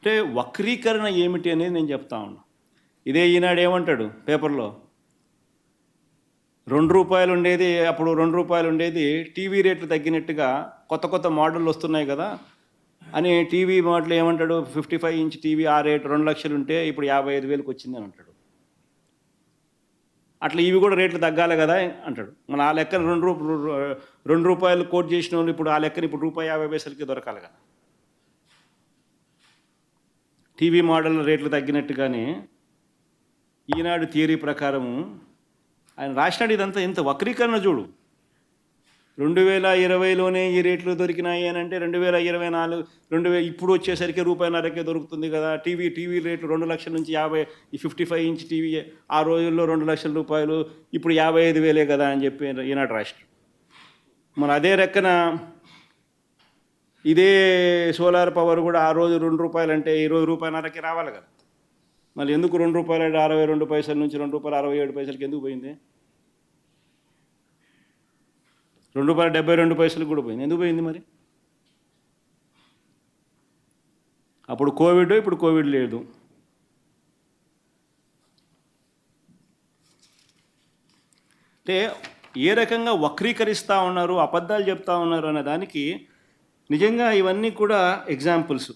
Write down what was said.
అంటే వక్రీకరణ ఏమిటి అనేది నేను చెప్తా ఉన్నా. ఇదే ఈనాడు ఏమంటాడు పేపర్లో, ₹2 ఉండేది, అప్పుడు ₹2 ఉండేది, టీవీ రేట్లు తగ్గినట్టుగా కొత్త కొత్త మోడళ్ళు వస్తున్నాయి కదా అని టీవీ మోడల్ ఏమంటాడు, 55 ఇంచ్ టీవీ ఆ రేటు 2 లక్షలు ఉంటే ఇప్పుడు 55,000కి వచ్చిందని అంటాడు. అట్లా ఇవి కూడా రేట్లు తగ్గాలి కదా అంటాడు. మన ఆ లెక్కన ₹2 కోట్ చేసిన వాళ్ళు ఇప్పుడు ఆ లెక్కన ఇప్పుడు ₹1.50కి దొరకాలి కదా. టీవీ మోడల్ రేట్లు తగ్గినట్టుగానే ఈనాడు థియరీ ప్రకారము ఆయన రాసినాడు. ఇదంతా ఎంత వక్రీకరణ చూడు. 2020లోనే ఈ రేట్లు దొరికినాయి అని అంటే 2024 ఇప్పుడు వచ్చేసరికి ₹1.50కే దొరుకుతుంది కదా. టీవీ రేట్లు 2 లక్షల నుంచి 55 ఇంచ్ టీవీ ఆ రోజుల్లో ₹2 లక్షలు, ఇప్పుడు 55,000 కదా అని చెప్పి ఈనాడు రాష్ట్రం. మరి అదే రెక్కన ఇదే సోలార్ పవర్ కూడా ఆ రోజు ₹2 అంటే ఈరోజు ₹1.50కి రావాలి కదా. మళ్ళీ ఎందుకు ₹2.62 నుంచి ₹2.67కి ఎందుకు పోయింది? ₹2.72 కూడా పోయింది. ఎందుకు పోయింది మరి? అప్పుడు కోవిడ్, ఇప్పుడు కోవిడ్ లేదు. అంటే ఏ రకంగా వక్రీకరిస్తూ ఉన్నారు, అబద్ధాలు చెప్తా ఉన్నారు అనే దానికి నిజంగా ఇవన్నీ కూడా ఎగ్జాంపుల్స్.